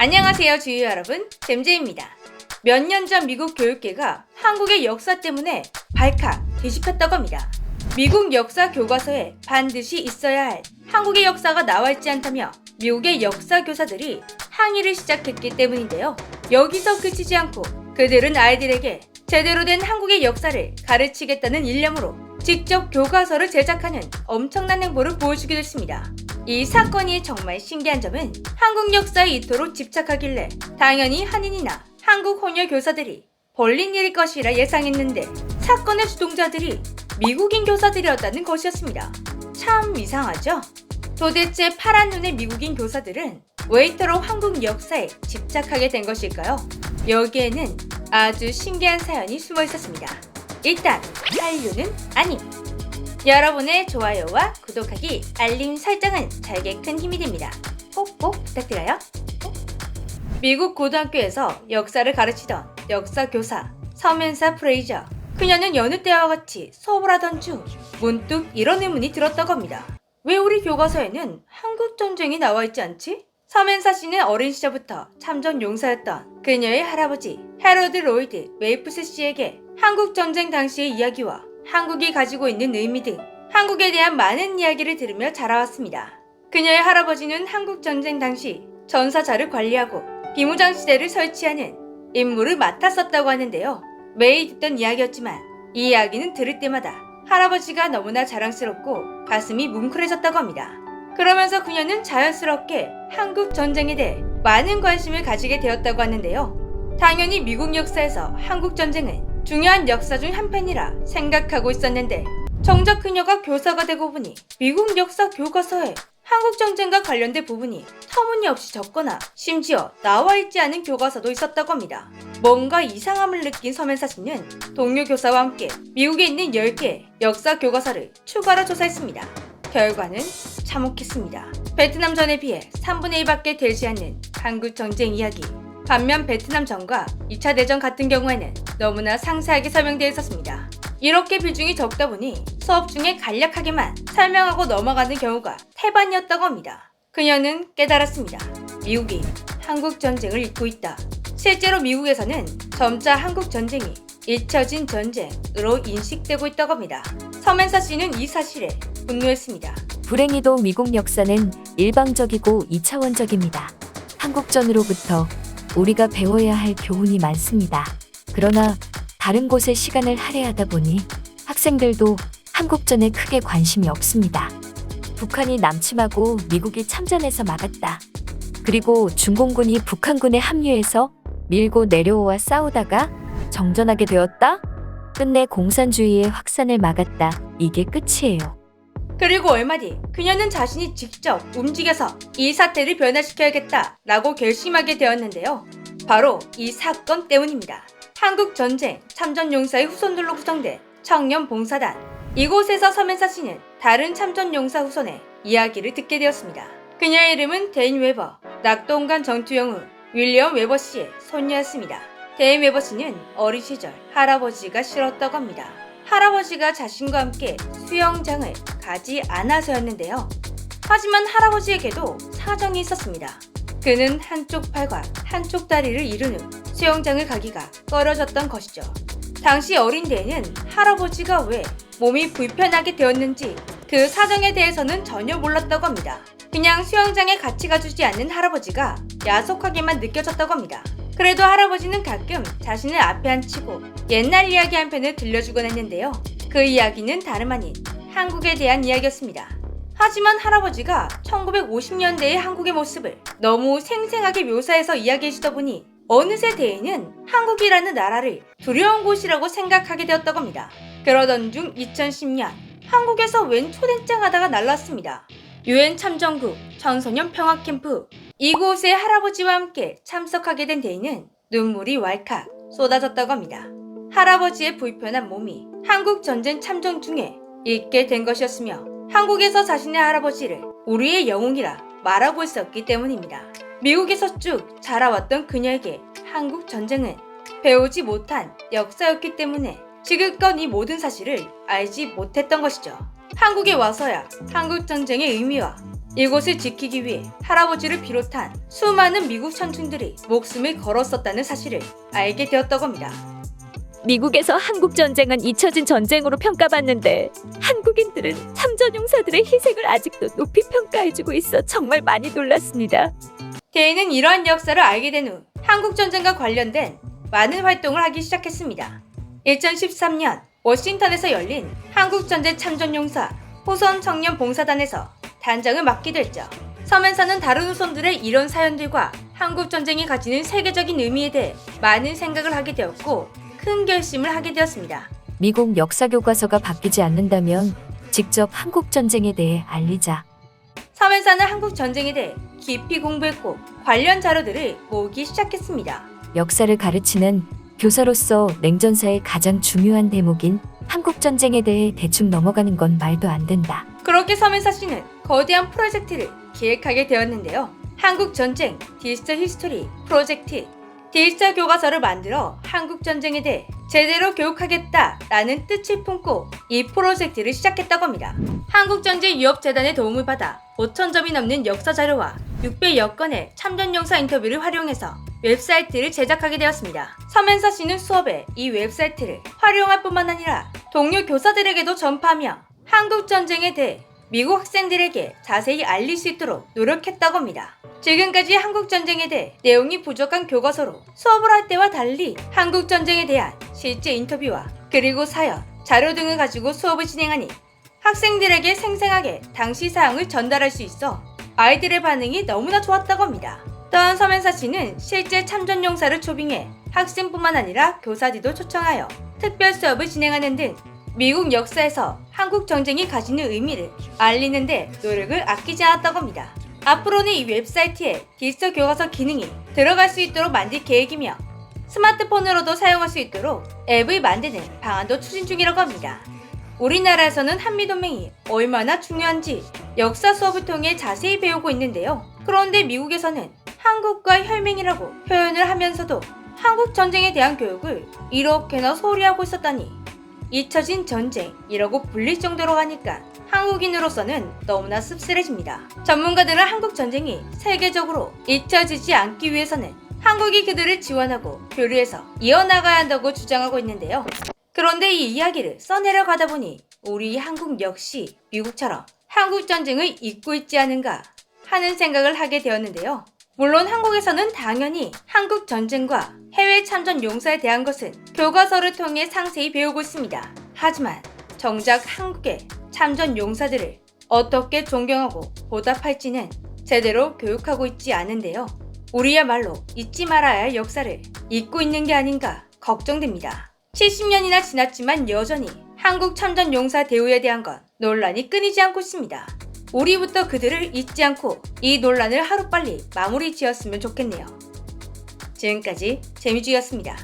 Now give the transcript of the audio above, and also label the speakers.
Speaker 1: 안녕하세요 주유 여러분, 잼잼입니다. 몇 년 전 미국 교육계가 한국의 역사 때문에 발칵 뒤집혔다고 합니다. 미국 역사 교과서에 반드시 있어야 할 한국의 역사가 나와 있지 않다며 미국의 역사 교사들이 항의를 시작했기 때문인데요. 여기서 그치지 않고 그들은 아이들에게 제대로 된 한국의 역사를 가르치겠다는 일념으로 직접 교과서를 제작하는 엄청난 행보를 보여주기도 했습니다. 이 사건이 정말 신기한 점은 한국 역사에 이토록 집착하길래 당연히 한인이나 한국 혼혈 교사들이 벌린 일일 것이라 예상했는데 사건의 주동자들이 미국인 교사들이었다는 것이었습니다. 참 이상하죠? 도대체 파란 눈의 미국인 교사들은 왜 이토록 한국 역사에 집착하게 된 것일까요? 여기에는 아주 신기한 사연이 숨어 있었습니다. 일단 한류는 아님. 여러분의 좋아요와 구독하기, 알림 설정은 저에게 큰 힘이 됩니다. 꼭꼭 부탁드려요. 미국 고등학교에서 역사를 가르치던 역사 교사 서멘사 프레이저. 그녀는 여느 때와 같이 수업을 하던 중 문득 이런 의문이 들었다고 합니다. 왜 우리 교과서에는 한국전쟁이 나와 있지 않지? 서멘사 씨는 어린 시절부터 참전 용사였던 그녀의 할아버지 해로드 로이드 메이프스 씨에게 한국전쟁 당시의 이야기와 한국이 가지고 있는 의미 등 한국에 대한 많은 이야기를 들으며 자라왔습니다. 그녀의 할아버지는 한국전쟁 당시 전사자를 관리하고 비무장시대를 설치하는 임무를 맡았었다고 하는데요. 매일 듣던 이야기였지만 이 이야기는 들을 때마다 할아버지가 너무나 자랑스럽고 가슴이 뭉클해졌다고 합니다. 그러면서 그녀는 자연스럽게 한국전쟁에 대해 많은 관심을 가지게 되었다고 하는데요. 당연히 미국 역사에서 한국전쟁은 중요한 역사 중 한 편이라 생각하고 있었는데 정작 그녀가 교사가 되고 보니 미국 역사 교과서에 한국전쟁과 관련된 부분이 터무니없이 적거나 심지어 나와 있지 않은 교과서도 있었다고 합니다. 뭔가 이상함을 느낀 서멘사 씨는 동료 교사와 함께 미국에 있는 10개의 역사 교과서를 추가로 조사했습니다. 결과는 참혹했습니다. 베트남 전에 비해 3분의 1밖에 되지 않는 한국전쟁 이야기. 반면 베트남 전과 2차 대전 같은 경우에는 너무나 상세하게 설명되어 있었습니다. 이렇게 비중이 적다 보니 수업 중에 간략하게만 설명하고 넘어가는 경우가 태반이었다고 합니다. 그녀는 깨달았습니다. 미국이 한국전쟁을 잊고 있다. 실제로 미국에서는 점차 한국전쟁이 잊혀진 전쟁으로 인식되고 있다고 합니다. 서멘사 씨는 이 사실에 분노했습니다.
Speaker 2: 불행히도 미국 역사는 일방적이고 2차원적입니다. 한국전으로부터 우리가 배워야 할 교훈이 많습니다. 그러나 다른 곳에 시간을 할애하다 보니 학생들도 한국전에 크게 관심이 없습니다. 북한이 남침하고 미국이 참전해서 막았다. 그리고 중공군이 북한군에 합류해서 밀고 내려와 싸우다가 정전하게 되었다. 끝내 공산주의의 확산을 막았다. 이게 끝이에요.
Speaker 1: 그리고 얼마 뒤 그녀는 자신이 직접 움직여서 이 사태를 변화시켜야겠다라고 결심하게 되었는데요. 바로 이 사건 때문입니다. 한국전쟁 참전용사의 후손들로 구성된 청년봉사단. 이곳에서 서멘사 씨는 다른 참전용사 후손의 이야기를 듣게 되었습니다. 그녀의 이름은 데인 웨버, 낙동강 전투영웅 윌리엄 웨버 씨의 손녀였습니다. 데인 웨버 씨는 어린 시절 할아버지가 싫었다고 합니다. 할아버지가 자신과 함께 수영장을 가지 않아서였는데요. 하지만 할아버지에게도 사정이 있었습니다. 그는 한쪽 팔과 한쪽 다리를 잃은 후 수영장을 가기가 꺼려졌던 것이죠. 당시 어린 데에는 할아버지가 왜 몸이 불편하게 되었는지 그 사정에 대해서는 전혀 몰랐다고 합니다. 그냥 수영장에 같이 가주지 않는 할아버지가 야속하게만 느껴졌다고 합니다. 그래도 할아버지는 가끔 자신을 앞에 앉히고 옛날 이야기 한 편을 들려주곤 했는데요. 그 이야기는 다름 아닌 한국에 대한 이야기였습니다. 하지만 할아버지가 1950년대의 한국의 모습을 너무 생생하게 묘사해서 이야기해주다 보니 어느새 대인은 한국이라는 나라를 두려운 곳이라고 생각하게 되었다고 합니다. 그러던 중 2010년 한국에서 웬 초대장 하다가 날랐습니다. 유엔 참전국 청소년 평화캠프. 이곳에 할아버지와 함께 참석하게 된 데이는 눈물이 왈칵 쏟아졌다고 합니다. 할아버지의 불편한 몸이 한국전쟁 참전 중에 잊게 된 것이었으며 한국에서 자신의 할아버지를 우리의 영웅이라 말하고 있었기 때문입니다. 미국에서 쭉 자라왔던 그녀에게 한국전쟁은 배우지 못한 역사였기 때문에 지금껏 이 모든 사실을 알지 못했던 것이죠. 한국에 와서야 한국전쟁의 의미와 그 사정을 알게 되었다고 합니다. 그녀는 한국전쟁을 이곳을 지키기 위해 할아버지를 비롯한 수많은 미국 천층들이 목숨을 걸었었다는 사실을 알게 되었다고 합니다.
Speaker 3: 미국에서 한국 전쟁은 잊혀진 전쟁으로 평가받는데 한국인들은 참전용사들의 희생을 아직도 높이 평가해주고 있어 정말 많이 놀랐습니다.
Speaker 1: 개인은 이러한 역사를 알게 된 후 한국전쟁과 관련된 많은 활동을 하기 시작했습니다. 2013년 워싱턴에서 열린 한국전쟁 참전용사 호선 청년 봉사단에서 단장을 맡게 됐죠. 서면서는 다른 후손들의 이런 사연들과 한국전쟁이 가지는 세계적인 의미에 대해 많은 생각을 하게 되었고 큰 결심을 하게 되었습니다.
Speaker 2: 미국 역사 교과서가 바뀌지 않는다면 직접 한국 전쟁에 대해 알리자.
Speaker 1: 서면사는 한국전쟁에 대해 깊이 공부했고 관련 자료들을 모으기 시작했습니다.
Speaker 2: 역사를 가르치는 교사로서 냉전사의 가장 중요한 대목인 한국 전쟁에 대해 대충 넘어가는 건 말도 안 된다.
Speaker 1: 그렇게 서면사 씨는 거대한 프로젝트를 기획하게 되었는데요. 한국전쟁 디지털 히스토리 프로젝트 디지털 교과서를 만들어 한국전쟁에 대해 제대로 교육하겠다라는 뜻을 품고 이 프로젝트를 시작했다고 합니다. 한국전쟁유업재단의 도움을 받아 5,000점이 넘는 역사 자료와 600여 건의 참전용사 인터뷰를 활용해서 웹사이트를 제작하게 되었습니다. 서면사 씨는 수업에 이 웹사이트를 활용할 뿐만 아니라 동료 교사들에게도 전파하며 한국전쟁에 대해 미국 학생들에게 자세히 알릴 수 있도록 노력했다고 합니다. 지금까지 한국전쟁에 대해 내용이 부족한 교과서로 수업을 할 때와 달리 한국전쟁에 대한 실제 인터뷰와 그리고 사연, 자료 등을 가지고 수업을 진행하니 학생들에게 생생하게 당시 사항을 전달할 수 있어 아이들의 반응이 너무나 좋았다고 합니다. 또한 서면사 씨는 실제 참전용사를 초빙해 학생뿐만 아니라 교사들도 초청하여 특별 수업을 진행하는 등 미국 역사에서 한국 전쟁이 가지는 의미를 알리는 데 노력을 아끼지 않았다고 합니다. 앞으로는 이 웹사이트에 디지털 교과서 기능이 들어갈 수 있도록 만들 계획이며 스마트폰으로도 사용할 수 있도록 앱을 만드는 방안도 추진 중이라고 합니다. 우리나라에서는 한미동맹이 얼마나 중요한지 역사 수업을 통해 자세히 배우고 있는데요. 그런데 미국에서는 한국과 혈맹이라고 표현을 하면서도 한국 전쟁에 대한 교육을 이렇게나 소홀히 하고 있었다니 잊혀진 전쟁이라고 불릴 정도로 하니까 한국인으로서는 너무나 씁쓸해집니다. 전문가들은 한국 전쟁이 세계적으로 잊혀지지 않기 위해서는 한국이 그들을 지원하고 교류해서 이어나가야 한다고 주장하고 있는데요. 그런데 이 이야기를 써내려가다 보니 우리 한국 역시 미국처럼 한국 전쟁을 잊고 있지 않은가 하는 생각을 하게 되었는데요. 물론 한국에서는 당연히 한국 전쟁과 해외 참전 용사에 대한 것은 교과서를 통해 상세히 배우고 있습니다. 하지만 정작 한국의 참전 용사들을 어떻게 존경하고 보답할지는 제대로 교육하고 있지 않은데요. 우리야말로 잊지 말아야 할 역사를 잊고 있는 게 아닌가 걱정됩니다. 70년이나 지났지만 여전히 한국 참전 용사 대우에 대한 건 논란이 끊이지 않고 있습니다. 우리부터 그들을 잊지 않고 이 논란을 하루빨리 마무리 지었으면 좋겠네요. 지금까지 재미주였습니다.